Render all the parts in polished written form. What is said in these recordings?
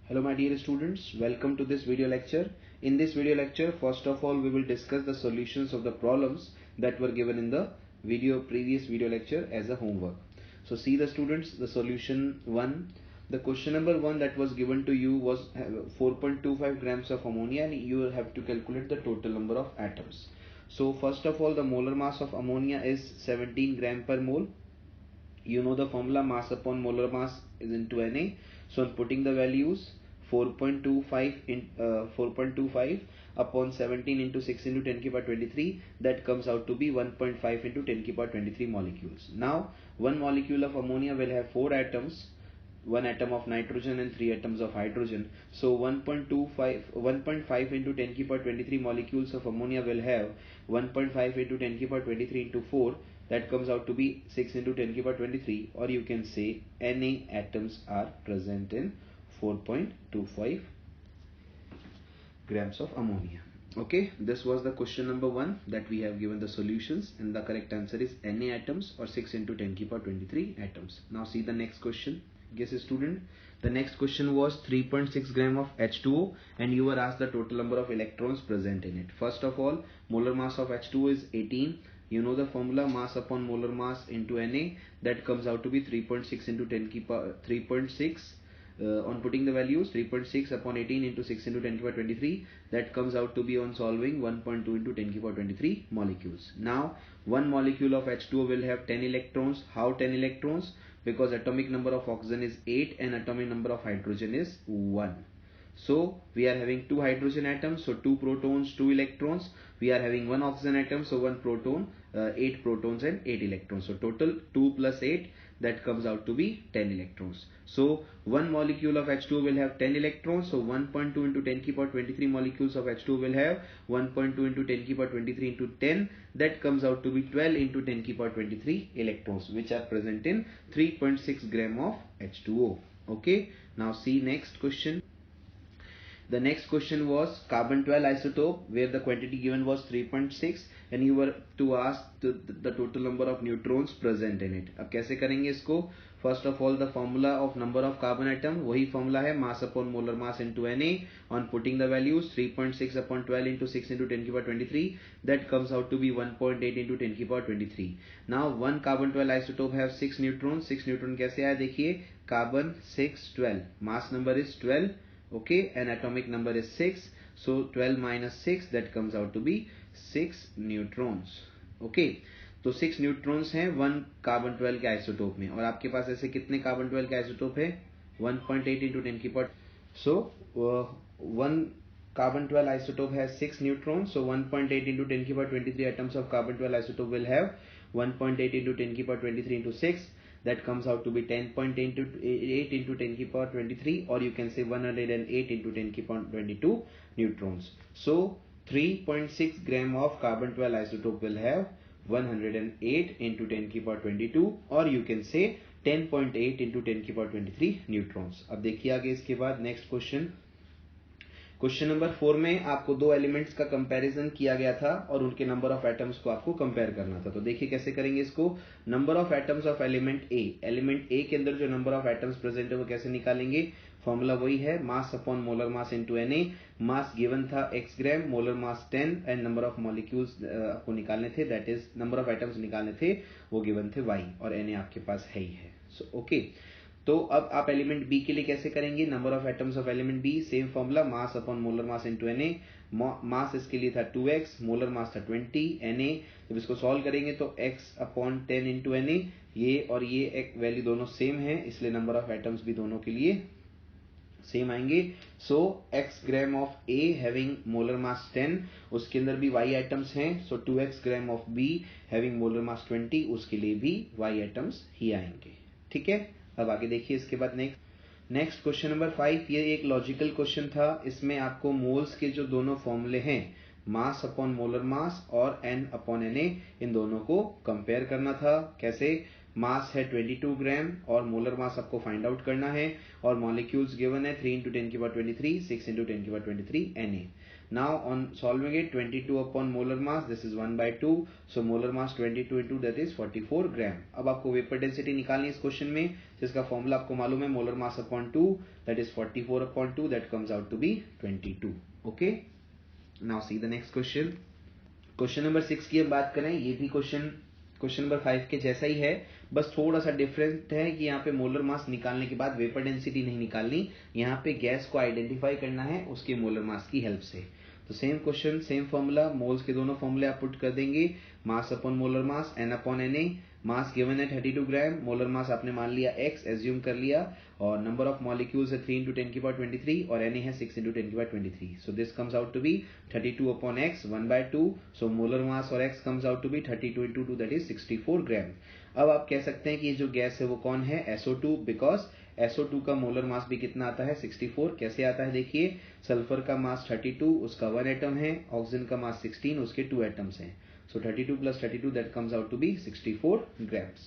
Hello my dear students, welcome to this video lecture. In this video lecture, first of all we will discuss the solutions of the problems that were given in the previous video lecture as a homework. So see the students, the solution 1. The question number 1 that was given to you was 4.25 grams of ammonia and you have to calculate the total number of atoms. So first of all, the molar mass of ammonia is 17 gram per mole. You know the formula, mass upon molar mass is into Na. So I'm putting the values 4.25 upon 17 into 6 into 10 ki power 23, that comes out to be 1.5 into 10 ki power 23 molecules. Now one molecule of ammonia will have 4 atoms, 1 atom of nitrogen and 3 atoms of hydrogen. So 1.5 into 10 ki power 23 molecules of ammonia will have 1.5 into 10 ki power 23 into 4, that comes out to be 6 into 10 ki power 23, or you can say Na atoms are present in 4.25 grams of ammonia. Okay, this was the question number 1 that we have given the solutions, and the correct answer is Na atoms or 6 into 10 ki power 23 atoms. Now see the next question. Yes student, the next question was 3.6 gram of H2O and you were asked the total number of electrons present in it. First of all, molar mass of H2O is 18. You know the formula, mass upon molar mass into Na, that comes out to be 3.6 into 10 ki power 3.6. On putting the values, 3.6 upon 18 into 6 into 10 ki power 23, that comes out to be, on solving, 1.2 into 10 ki power 23 molecules. Now one molecule of H2O will have 10 electrons. How 10 electrons? Because atomic number of oxygen is 8 and atomic number of hydrogen is 1. So we are having 2 hydrogen atoms, so 2 protons, 2 electrons. We are having 1 oxygen atom, so 1 proton, 8 protons and 8 electrons. So total 2 plus 8, that comes out to be 10 electrons. So one molecule of H2O will have 10 electrons. So 1.2 into 10 ki power 23 molecules of H2O will have 1.2 into 10 ki power 23 into 10. That comes out to be 12 into 10 ki power 23 electrons, which are present in 3.6 gram of H2O. Okay. Now see next question. The next question was carbon 12 isotope, where the quantity given was 3.6 and you were to ask the total number of neutrons present in it. अब कैसे करेंगे इसको? First of all, the formula of number of carbon atom, वही formula है, mass upon molar mass into Na. On putting the values, 3.6 upon 12 into 6 into 10 ki power 23, that comes out to be 1.8 into 10 ki power 23. Now one carbon 12 isotope have 6 neutrons. 6 neutron कैसे आया देखिए, carbon 6 12, mass number is 12. Okay, and atomic number is 6, so 12 minus 6, that comes out to be 6 neutrons. Okay, तो 6 neutrons हैं 1 carbon 12 के isotope में, और आपके पास ऐसे कितने कार्बन 12 के आइसोटोप है? 1.8 into 10 की power. So 1 carbon 12 isotope has 6 neutrons, so 1.8 into 10 की power 23 atoms of carbon 12 isotope will have 1.8 into 10 की power 23 into 6, that comes out to be 10.8 into 10 ki power 23, or you can say 108 into 10 ki power 22 neutrons. So 3.6 gram of carbon 12 isotope will have 108 into 10 ki power 22, or you can say 10.8 into 10 ki power 23 neutrons. अब देखिए आगे इसके बाद next question. Question number 4 में आपको दो elements का comparison किया गया था और उनके नंबर ऑफ एटम्स को आपको कंपेयर करना था. तो देखिए कैसे करेंगे इसको. Number of atoms of element A, element A के अंदर जो नंबर ऑफ एटम्स प्रेजेंट है वो कैसे निकालेंगे? फॉर्मूला वही है, मास upon molar mass into Na. Mass given था x gram, molar mass 10 and number of molecules आपको निकालने थे, that is number of atoms निकालने थे, वो गिवन थे y, और Na आपके पास है ही है. सो ओके, तो अब आप एलिमेंट बी के लिए कैसे करेंगे? Number of atoms of element B, same formula, mass upon molar mass into Na. Mass इसके लिए था 2x, मोलर मास था 20, Na. जब इसको सॉल्व करेंगे तो x अपॉन 10 इंटू Na, ये और ये एक वैल्यू दोनों सेम है, इसलिए नंबर ऑफ एटम्स भी दोनों के लिए सेम आएंगे. सो x gram of A having molar mass 10, उसके अंदर भी y एटम्स हैं, सो 2x gram of B having molar mass 20, उसके लिए भी y एटम्स ही आएंगे. ठीक है. अब आगे देखिए इसके बाद नेक्स्ट क्वेश्चन नंबर 5. ये एक लॉजिकल क्वेश्चन था. इसमें आपको मोल्स के जो दोनों फॉर्मूले हैं, मास अपॉन मोलर मास और n अपॉन Na, इन दोनों को कंपेयर करना था. कैसे? मास है 22 ग्राम और मोलर मास आपको फाइंड आउट करना है, और मॉलिक्यूल्स गिवन है 3 into 10 की पावर 23, 6 into 10 की power 23 Na. Now on solving it, 22 upon molar mass, this is 1/2, so molar mass 22 into that is 44 gram. अब आपको वेपर डेंसिटी निकालनी है इस क्वेश्चन में, जिसका फॉर्मूला आपको मालूम है, molar mass upon 2 that is 44 upon 2 that comes out to be 22. Okay, now see the next question. Question number 6 की हम बात करें. ये भी क्वेश्चन नंबर 5 के जैसा ही है, बस थोड़ा सा डिफरेंट है कि यहाँ पे मोलर मास निकालने के बाद वेपर डेंसिटी नहीं निकालनी, यहाँ पे गैस को आइडेंटिफाई करना है उसके मोलर मास की हेल्प से. तो same question, same formula, moles के दोनों फॉर्मूले आप पुट कर देंगे. मास अपॉन मोलर मास n upon Na. Mass given है 32 ग्राम, मोलर मास आपने मान लिया x, एज्यूम कर लिया, और नंबर ऑफ मॉलिक्यूल्स है 3 × 10 की पावर 23 और Na है 6 × 10 की power 23. So this comes out to be 32 upon x 1/2. So molar mass और x comes out to be 32 × 2 that is 64 gram. अब आप कह सकते हैं कि ये जो गैस है वो कौन है, SO2, बिकॉज SO2 का मोलर मास भी कितना आता है, 64. कैसे आता है देखिए, सल्फर का मास 32, उसका 1 एटम है, ऑक्सीजन का मास 16, उसके 2 एटम्स हैं. So 32 plus 32 that comes out to be 64 grams.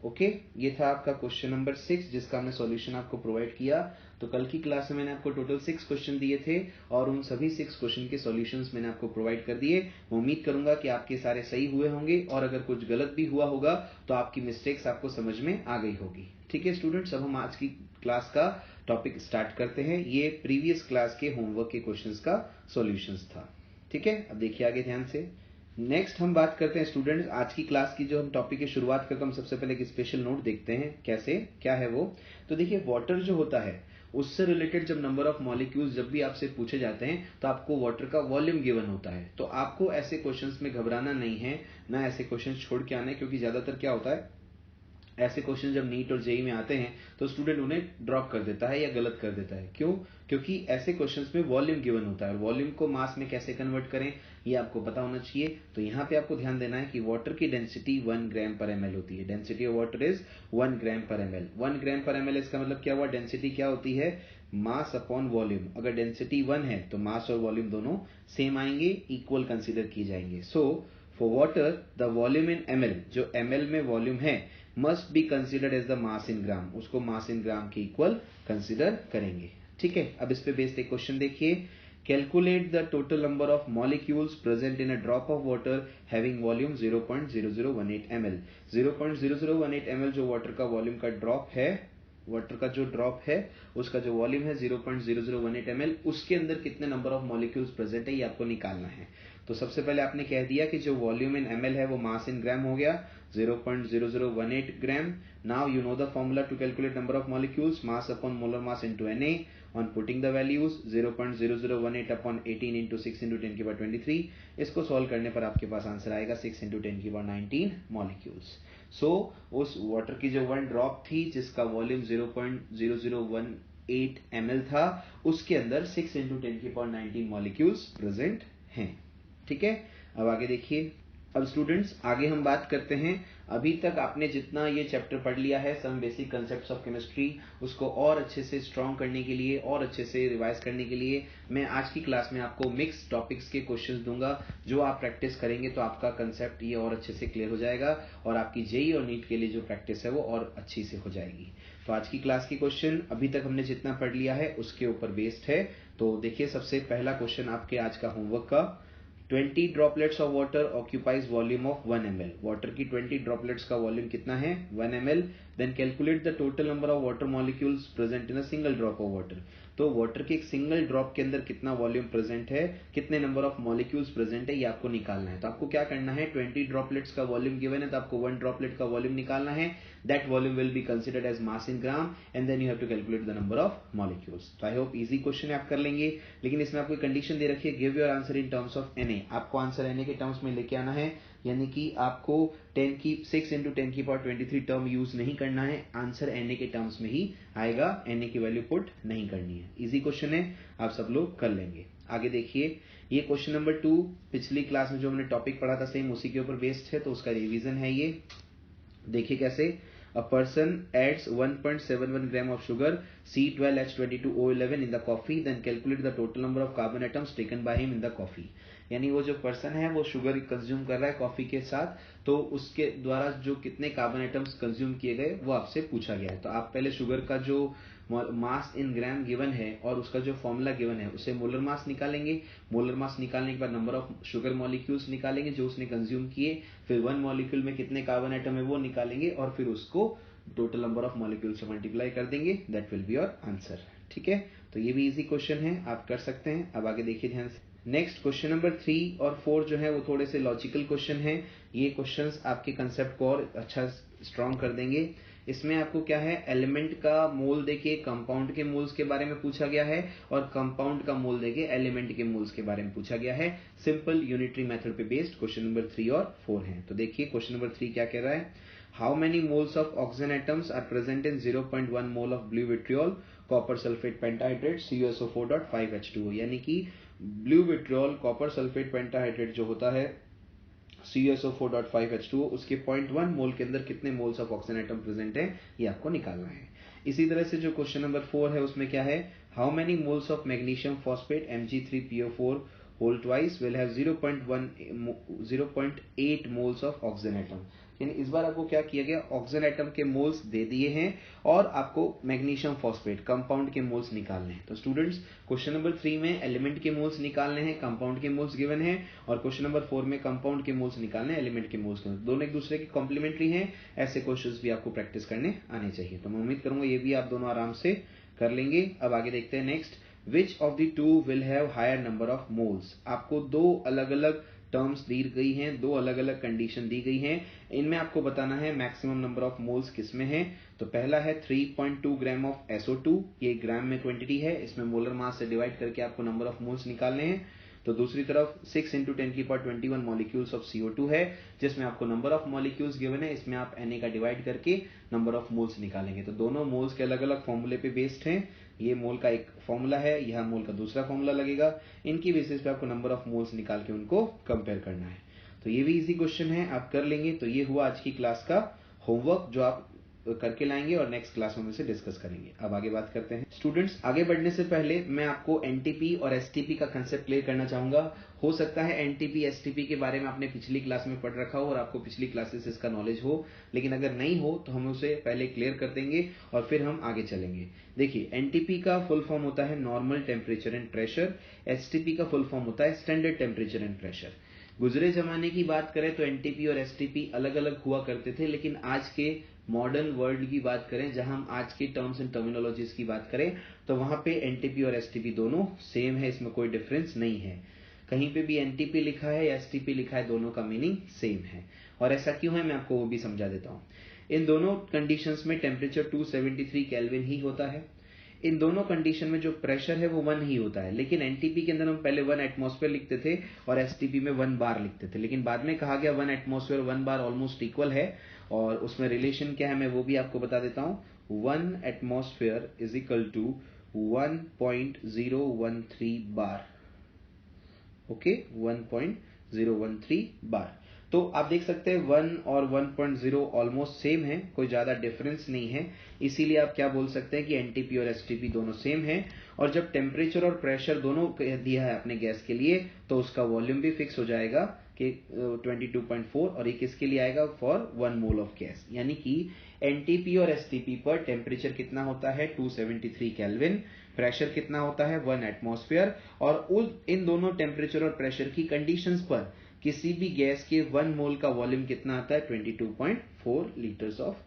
Okay, ये था आपका क्वेश्चन नंबर 6 जिसका हमने सॉल्यूशन आपको प्रोवाइड किया. तो कल की क्लास में मैंने आपको टोटल 6 क्वेश्चन दिए थे और उन सभी 6 क्वेश्चन के सॉल्यूशंस मैंने आपको प्रोवाइड कर दिए. मैं उम्मीद करूंगा कि आपके सारे सही हुए होंगे और अगर कुछ गलत भी हुआ होगा तो आपकी मिस्टेक्स आपको समझ में आ गई होगी. ठीक है स्टूडेंट्स, अब हम आज की क्लास का टॉपिक स्टार्ट करते हैं. ये प्रीवियस क्लास के होमवर्क के क्वेश्चंस का सॉल्यूशंस था. ठीक है, अब देखिए आगे ध्यान से. नेक्स्ट हम बात करते हैं स्टूडेंट्स, आज की क्लास की जो हम टॉपिक की शुरुआत करते हैं, हम सबसे पहले एक स्पेशल नोट देखते हैं. कैसे, क्या है वो. तो देखिए, वाटर जो होता है उससे रिलेटेड जब नंबर ऑफ मॉलिक्यूल्स जब भी आपसे पूछे जाते हैं तो आपको वाटर का वॉल्यूम गिवन होता है. तो आपको ऐसे क्वेश्चंस में घबराना नहीं है, ना ऐसे क्वेश्चंस छोड़ के आना है, क्योंकि ज्यादातर क्या होता है, ऐसे क्वेश्चन जब नीट और जेई में आते हैं तो स्टूडेंट उन्हें ड्रॉप कर देता है या गलत कर देता है. क्यों? क्योंकि ऐसे क्वेश्चंस में वॉल्यूम गिवन होता है और वॉल्यूम को मास में कैसे कन्वर्ट करें ये आपको पता होना चाहिए. तो यहाँ पे आपको ध्यान देना है कि वाटर की डेंसिटी 1 ग्राम पर ml होती है. डेंसिटी ऑफ वाटर इज 1 ग्राम पर ml. 1 ग्राम पर ml इसका मतलब क्या हुआ, डेंसिटी क्या होती है, मास अपॉन वॉल्यूम. अगर डेंसिटी 1 है तो मास और वॉल्यूम दोनों सेम आएंगे, इक्वल कंसिडर किए जाएंगे. So for water the volume in ml, जो ml में वॉल्यूम है, must be considered as the mass in gram. उसको मास इन ग्राम के इक्वल कंसिडर करेंगे. ठीक है, अब इस पे बेस्ड एक क्वेश्चन देखिए. Calculate the total number of molecules present in a drop of water having volume 0.0018 ml. 0.0018 ml जो वाटर का वॉल्यूम का ड्रॉप है, वाटर का जो ड्रॉप है उसका जो वॉल्यूम है 0.0018 ml, उसके अंदर कितने नंबर ऑफ मॉलिक्यूल्स प्रेजेंट है ये आपको निकालना है. तो सबसे पहले आपने कह दिया कि जो वॉल्यूम इन ml है वो मास इन ग्राम हो गया, 0.0018 gram. Now you know the formula to calculate number of molecules, mass upon molar mass into Na. On putting the values 0.0018 upon 18 into 6 into 10 की पावर 23, इसको सॉल्व करने पर आपके पास आंसर आएगा 6 into 10 की पावर 19 molecules. So उस water की जो वन ड्रॉप थी जिसका वॉल्यूम 0.0018 ml था, उसके अंदर 6 into 10 की पावर 19 molecules प्रेजेंट हैं. ठीक है, अब आगे देखिए. अब स्टूडेंट्स आगे हम बात करते हैं. अभी तक आपने जितना ये चैप्टर पढ़ लिया है, some basic concepts of chemistry, उसको और अच्छे से स्ट्रॉन्ग करने के लिए और अच्छे से रिवाइज करने के लिए मैं आज की क्लास में आपको मिक्स टॉपिक्स के क्वेश्चंस दूंगा. जो आप प्रैक्टिस करेंगे तो आपका कंसेप्ट ये और अच्छे से क्लियर हो जाएगा और आपकी जेई और नीट के लिए जो प्रैक्टिस है वो और अच्छी से हो जाएगी. तो आज की क्लास की क्वेश्चन अभी तक हमने जितना पढ़ लिया है उसके ऊपर बेस्ड है. तो देखिए, सबसे पहला क्वेश्चन आपके आज का होमवर्क का, 20 droplets of water occupies volume of 1 ml. Water की 20 droplets का वॉल्यूम कितना है, 1 ml. Then calculate the total number of water molecules present in a single drop of water. तो वाटर के एक सिंगल ड्रॉप के अंदर कितना वॉल्यूम प्रेजेंट है, कितने नंबर ऑफ मॉलिक्यूल्स प्रेजेंट है, ये आपको निकालना है. तो आपको क्या करना है, 20 ड्रॉपलेट्स का वॉल्यूम गिवन है तो आपको 1 ड्रॉपलेट का वॉल्यूम निकालना है. That volume will be considered as mass in gram and then you have to calculate the number of molecules. तो आई होप इजी क्वेश्चन आप कर लेंगे, लेकिन इसमें आपको कंडीशन दे रखी है, give your answer in terms of Na. आपको आंसर Na के टर्म्स में लेके आना है, यानी कि आपको 6 into 10 की पावर 23 टर्म यूज नहीं करना है. आंसर Na के टर्म्स में ही आएगा, Na की वैल्यू पुट नहीं करनी है. इजी क्वेश्चन है, आप सब लोग कर लेंगे. आगे देखिए, ये क्वेश्चन नंबर 2 पिछली क्लास में जो हमने टॉपिक पढ़ा था सेम उसी के ऊपर बेस्ड है, तो उसका रिवीजन है ये. देखिए कैसे. A person adds 1.71 gram of sugar C12H22O11 in the coffee, then calculate the total number of carbon atoms taken by him in the coffee. यानी वो जो पर्सन है वो शुगर कंज्यूम कर रहा है कॉफी के साथ, तो उसके द्वारा जो कितने कार्बन एटम्स कंज्यूम किए गए वो आपसे पूछा गया है. तो आप पहले शुगर का जो मास इन ग्राम गिवन है और उसका जो फॉर्मूला गिवन है उससे मोलर मास निकालेंगे. मोलर मास निकालने के बाद नंबर ऑफ शुगर मॉलिक्यूल्स निकालेंगे जो उसने कंज्यूम किए, फिर 1 मॉलिक्यूल में कितने कार्बन एटम है वो निकालेंगे और फिर उसको टोटल नंबर ऑफ मॉलिक्यूल से मल्टीप्लाई कर देंगे, that will be your answer. ठीक है, तो ये भी इजी क्वेश्चन है, आप कर सकते हैं। अब आगे देखिए ध्यान से। नेक्स्ट क्वेश्चन नंबर 3 और 4 जो है वो थोड़े से लॉजिकल क्वेश्चन है। ये क्वेश्चंस आपके कंसेप्ट को और अच्छा स्ट्रॉन्ग कर देंगे। इसमें आपको क्या है, एलिमेंट का मोल देके कंपाउंड के मोल्स के बारे में पूछा गया है और कंपाउंड का मोल देके एलिमेंट के मोल्स के बारे में पूछा गया है। सिंपल यूनिटरी मेथड पे बेस्ड क्वेश्चन नंबर 3 और 4 है। तो देखिए क्वेश्चन नंबर 3 क्या कह रहा है, how many moles of oxygen atoms are present in 0.1 mole of blue vitriol copper sulphate pentahydrate CuSO4.5H2O। यानी कि blue vitriol copper sulphate pentahydrate जो होता है CuSO4.5H2O, उसके 0.1 मोल के अंदर कितने moles of oxygen atom present है, ये आपको निकालना है। इसी तरह से जो क्वेश्चन नंबर 4 है उसमें क्या है, how many moles of magnesium phosphate Mg3PO4 whole twice will have 0.8 moles of oxygen atom. यानी इस बार आपको क्या किया गया, ऑक्सीजन एटम के मोल्स दे दिए हैं और आपको मैग्नीशियम फॉस्फेट कंपाउंड के मोल्स निकालने हैं। तो स्टूडेंट्स क्वेश्चन नंबर 3 में एलिमेंट के मोल्स निकालने हैं, कंपाउंड के मोल्स गिवन है, और क्वेश्चन नंबर 4 में कंपाउंड के मोल्स निकालने हैं, एलिमेंट के मोल्स गिवन। दोनों एक दूसरे के कॉम्प्लीमेंट्री हैं, ऐसे क्वेश्चंस भी आपको प्रैक्टिस करने आने चाहिए। तो मैं उम्मीद करूंगा ये भी आप दोनों आराम से कर लेंगे। अब आगे देखते हैं next, which of the two will have higher number of moles. आपको दो अलग अलग टर्म्स दी गई हैं, दो अलग अलग कंडीशन दी गई हैं, इनमें आपको बताना है मैक्सिमम नंबर ऑफ मोल्स किसमें है। तो पहला है 3.2 ग्राम ऑफ SO2, ये ग्राम में क्वांटिटी है, इसमें मोलर मास से डिवाइड करके आपको नंबर ऑफ मोल्स निकालने हैं। तो दूसरी तरफ 6 × 10⁻21 मॉलिक्यूल्स ऑफ CO2 है, जिसमें आपको नंबर ऑफ मॉलिक्यूल्स गिवन है, इसमें आप Na का डिवाइड करके नंबर ऑफ मोल्स निकालेंगे। तो दोनों मोल्स के अलग अलग फॉर्मूले पे बेस्ड हैं, ये मोल का एक फॉर्मूला है, यह मोल का दूसरा फॉर्मूला लगेगा, इनकी बेसिस पे आपको नंबर ऑफ मोल्स निकाल के उनको कंपेयर करना है। तो ये भी इजी क्वेश्चन है, आप कर लेंगे। तो ये हुआ आज की क्लास का होमवर्क जो आप करके लाएंगे और नेक्स्ट क्लास में इसे डिस्कस करेंगे। अब आगे बात करते हैं। स्टूडेंट्स आगे बढ़ने से पहले मैं आपको एनटीपी और एसटीपी का कंसेप्ट क्लियर करना चाहूंगा। हो सकता है एनटीपी एसटीपी के बारे में आपने पिछली क्लास में पढ़ रखा हो और आपको पिछली क्लासेस इसका नॉलेज हो, लेकिन अगर नहीं हो तो हम उसे पहले क्लियर कर देंगे और फिर हम आगे चलेंगे। देखिए एनटीपी का फुल फॉर्म होता है normal temperature and pressure, STP का फुल फॉर्म होता है स्टैंडर्ड टेम्परेचर एंड प्रेशर। गुजरे जमाने की बात करें तो एनटीपी और एसटीपी अलग अलग हुआ करते थे, लेकिन आज के मॉडर्न वर्ल्ड की बात करें, जहां हम आज के टर्म्स एंड टर्मिनोलॉजीज की बात करें, तो वहां पे एनटीपी और एसटीपी दोनों सेम है, इसमें कोई डिफरेंस नहीं है। कहीं पे भी एनटीपी लिखा है या एसटीपी लिखा है, दोनों का मीनिंग सेम है। और ऐसा क्यों है मैं आपको वो भी समझा देता हूं। इन दोनों कंडीशंस में टेम्परेचर 273 केल्विन ही होता है। इन दोनों कंडीशन में जो प्रेशर है वो 1 ही होता है, लेकिन एनटीपी के अंदर हम पहले 1 एटमॉस्फेयर लिखते थे और एसटीपी में 1 बार लिखते थे, लेकिन बाद में कहा गया 1 एटमॉस्फेयर 1 बार ऑलमोस्ट इक्वल है। और उसमें रिलेशन क्या है मैं वो भी आपको बता देता हूं। 1 atmosphere is equal to 1.013 bar. Okay, 1.013 bar. तो आप देख सकते हैं 1 और 1.0 ऑलमोस्ट सेम है, कोई ज्यादा डिफरेंस नहीं है, इसीलिए आप क्या बोल सकते हैं कि एनटीपी और एसटीपी दोनों सेम है। और जब टेम्परेचर और प्रेशर दोनों दिया है अपने गैस के लिए, तो उसका वॉल्यूम भी फिक्स हो जाएगा कि 22.4, और ये किसके लिए आएगा, फॉर 1 मोल ऑफ गैस। यानी कि एनटीपी और एसटीपी पर टेम्परेचर कितना होता है 273 केल्विन, प्रेशर कितना होता है 1 एटमॉस्फेयर, और इन दोनों टेम्परेचर और प्रेशर की कंडीशंस पर किसी भी गैस के 1 मोल का वॉल्यूम कितना आता है 22.4 लीटर्स ऑफ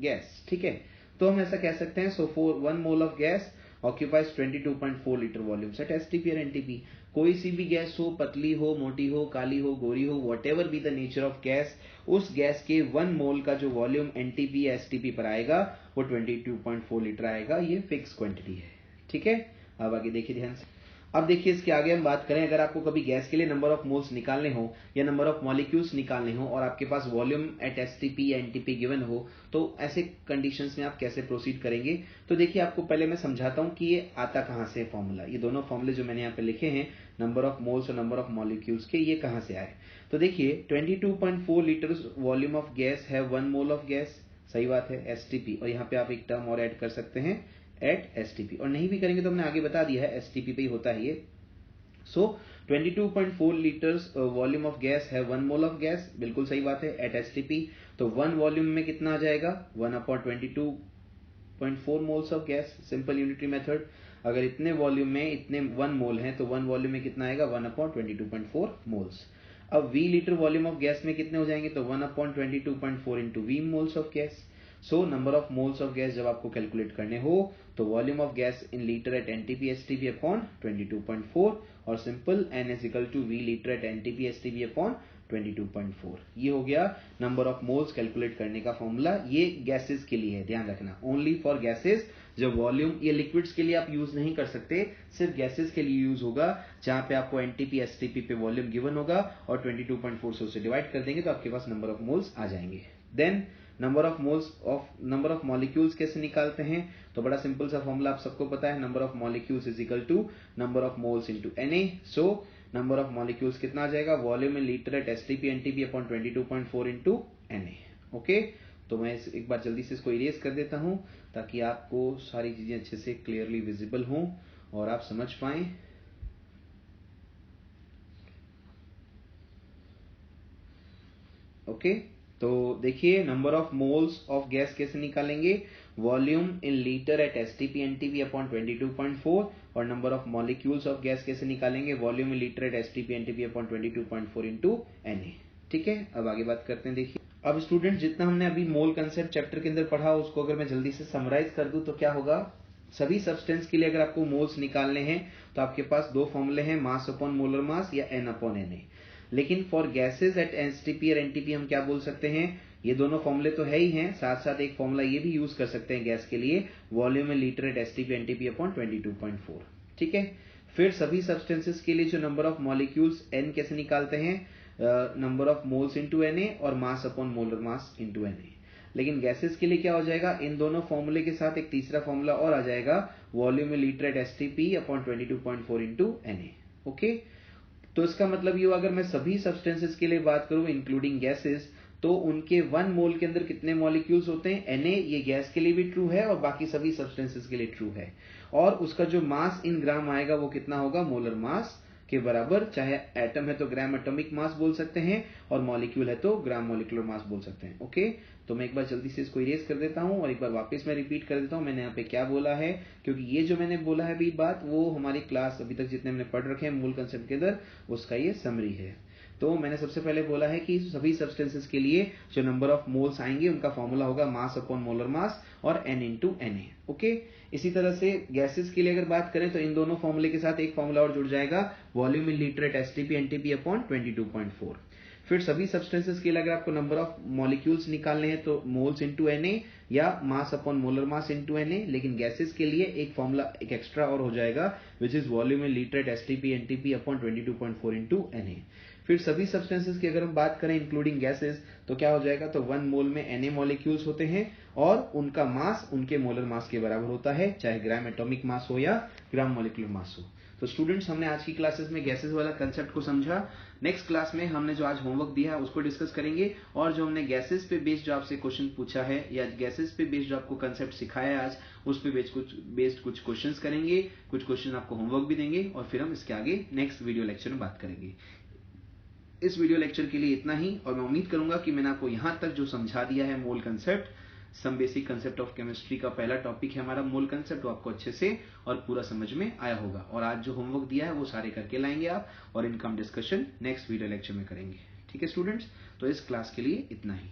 गैस। ठीक है, तो हम ऐसा कह सकते हैं, so for 1 mole of gas occupies 22.4 litre volume at STP और एनटीपी। कोई सी भी गैस हो, पतली हो, मोटी हो, काली हो, गोरी हो, whatever be the nature of gas, उस गैस के 1 मोल का जो वॉल्यूम एनटीपी या एसटीपी पर आएगा वो 22.4 लीटर आएगा, ये फिक्स क्वांटिटी है। ठीक है, अब आगे देखिए ध्यान से। अब देखिए इसके आगे हम बात करें, अगर आपको कभी गैस के लिए नंबर ऑफ मोल्स निकालने हो या नंबर ऑफ मॉलिक्यूल्स निकालने हो और आपके पास वॉल्यूम एट एसटीपी या एनटीपी गिवन हो, तो ऐसे कंडीशंस में आप कैसे प्रोसीड करेंगे। तो देखिए आपको पहले मैं समझाता हूं कि ये आता कहां से फॉर्मूला, ये दोनों फॉर्मूले जो मैंने यहाँ पे लिखे हैं नंबर ऑफ मोल्स और नंबर ऑफ मॉलिक्यूल्स के, ये कहां से आए। तो देखिए 22.4 लीटर वॉल्यूम ऑफ गैस है 1 मोल ऑफ गैस, सही बात है, एसटीपी, और यहाँ पे आप एक टर्म और ऐड कर सकते हैं एट एसटीपी, और नहीं भी करेंगे तो हमने आगे बता दिया है एसटीपी पे ही होता है ये। सो 22.4 लीटर्स वॉल्यूम ऑफ गैस है 1 मोल ऑफ गैस, बिल्कुल सही बात है, एट एसटीपी। तो 1 वॉल्यूम में कितना आ जाएगा 1/22.4 moles of gas, simple unitary method. अगर इतने वॉल्यूम में इतने 1 मोल हैं तो 1 वॉल्यूम में कितना आएगा 1/22.4 मोल्स। अब V litre volume of gas में कितने हो जाएंगे, तो 1/22.4 into V moles of gas. So number of moles of gas जब आपको कैलकुलेट करने हो तो volume of gas in litre at NTP STP upon 22.4 और simple n is equal to V litre at NTP STP upon 22.4। ये हो गया number of moles calculate करने का फॉर्मूला। ये गैसेस के लिए है, ध्यान रखना, ओनली फॉर गैसेस। जब वॉल्यूम, ये लिक्विड्स के लिए आप यूज नहीं कर सकते, सिर्फ गैसेस के लिए यूज होगा, जहां पे आपको एनटीपी एसटीपी पे वॉल्यूम गिवन होगा और 22.4 से डिवाइड कर देंगे तो आपके पास नंबर ऑफ मोल्स आ जाएंगे। देन नंबर ऑफ मॉलिक्यूल्स कैसे निकालते हैं, तो बड़ा सिंपल सा फॉर्मूला आप सबको पता है, number of molecules is equal to number of moles into Na। So number of molecules कितना आ जाएगा, volume in litre at STP NTP upon 22.4 into Na। Okay, तो मैं एक बार जल्दी से इसको इरेज कर देता हूं ताकि आपको सारी चीजें अच्छे से क्लियरली विजिबल हों और आप समझ पाएं। ओके, तो देखिए number of moles of gas कैसे निकालेंगे, volume in litre at STP NTP upon 22.4 और number of molecules of gas कैसे निकालेंगे, volume in litre at STP NTP upon 22.4 into Na। ठीक है, अब आगे बात करते हैं। देखिए अब स्टूडेंट, जितना हमने अभी मोल कंसेप्ट चैप्टर के अंदर पढ़ा उसको अगर मैं जल्दी से समराइज कर दूं तो क्या होगा, सभी सब्सटेंस के लिए अगर आपको मोल्स निकालने हैं तो आपके पास दो फॉर्मूले हैं, मास अपॉन मोलर मास या n अपॉन Na। लेकिन फॉर गैसेज एट एसटीपी और एनटीपी हम क्या बोल सकते हैं, ये दोनों फॉर्मूले तो है ही हैं, साथ साथ एक फॉर्मूला ये भी यूज कर सकते हैं गैस के लिए, volume in litre at STP NTP upon 22.4। ठीक है, फिर सभी सब्सटेंसेस के लिए जो नंबर ऑफ मॉलिक्यूल्स n कैसे निकालते हैं, number of moles into Na और मास upon molar mass into Na। लेकिन गैसेस के लिए क्या हो जाएगा, इन दोनों फॉर्मूले के साथ एक तीसरा फॉर्मूला और आ जाएगा, volume in litre at STP upon 22.4 into Na। Okay, तो इसका मतलब ये हुआ, अगर मैं सभी सब्सटेंसेस के लिए बात करूं इंक्लूडिंग गैसेस, तो उनके 1 मोल के अंदर कितने मॉलिक्यूल्स होते हैं, Na। ये गैस के लिए भी ट्रू है और बाकी सभी सब्सटेंसेस के लिए ट्रू है। और उसका जो मास इन ग्राम आएगा वो कितना होगा, मोलर मास के बराबर, चाहे एटम है तो ग्राम एटॉमिक मास बोल सकते हैं और मॉलिक्यूल है तो ग्राम मॉलिक्यूलर मास बोल सकते हैं। ओके, तो मैं एक बार जल्दी से इसको इरेज कर देता हूं और एक बार वापस मैं रिपीट कर देता हूं मैंने यहाँ पे क्या बोला है, क्योंकि ये जो मैंने बोला है अभी बात, वो हमारी क्लास अभी तक जितने हमने पढ़ रखे हैं मूल कंसेप्ट के अंदर, उसका ये समरी है। तो मैंने सबसे पहले बोला है कि सभी सब्सटेंसेस के लिए जो नंबर ऑफ मोल्स आएंगे उनका फॉर्मूला होगा मास अपॉन मोलर मास और n इंटू Na। ओके, इसी तरह से गैसेस के लिए अगर बात करें तो इन दोनों फॉर्मूले के साथ एक फॉर्मूला और जुड़ जाएगा, volume in litre at STP NTP upon 22.4। फिर सभी सब्सटेंसेस के लिए अगर आपको नंबर ऑफ मॉलिक्यूल्स निकालने हैं तो मोल्स इनटू Na या मास upon molar mass into Na। लेकिन गैसेस के लिए एक फॉर्मूला एक एक्स्ट्रा और हो जाएगा, which is volume in litre at STP NTP upon 22.4 into Na। फिर सभी सब्सटेंसेस की अगर हम बात करें इंक्लूडिंग गैसेस तो क्या हो जाएगा, तो 1 मोल में Na मॉलिक्यूल्स होते हैं और उनका मास उनके मोलर मास के बराबर होता है, चाहे ग्राम एटॉमिक मास हो या ग्राम मॉलिक्यूलर मास हो। तो स्टूडेंट्स, हमने आज की क्लासेस में गैसेस वाला कंसेप्ट को समझा। नेक्स्ट क्लास में हमने जो आज होमवर्क दिया है उसको डिस्कस करेंगे और जो हमने गैसेस पे बेस्ड जो आपसे क्वेश्चन पूछा है या गैसेस पे बेस्ड जो आपको कंसेप्ट सिखाया है आज, उस पे बेस्ड कुछ क्वेश्चंस करेंगे, कुछ क्वेश्चन आपको होमवर्क भी देंगे और फिर हम इसके आगे नेक्स्ट वीडियो लेक्चर में बात करेंगे। इस वीडियो लेक्चर के लिए इतना ही और मैं उम्मीद करूंगा कि मैंने आपको यहां तक जो समझा दिया है mole concept, some basic concept of chemistry का पहला टॉपिक है हमारा मोल कंसेप्ट, वो आपको अच्छे से और पूरा समझ में आया होगा। और आज जो होमवर्क दिया है वो सारे करके लाएंगे आप और इनका हम डिस्कशन नेक्स्ट वीडियो लेक्चर में करेंगे। ठीक है स्टूडेंट्स, तो इस क्लास के लिए इतना ही।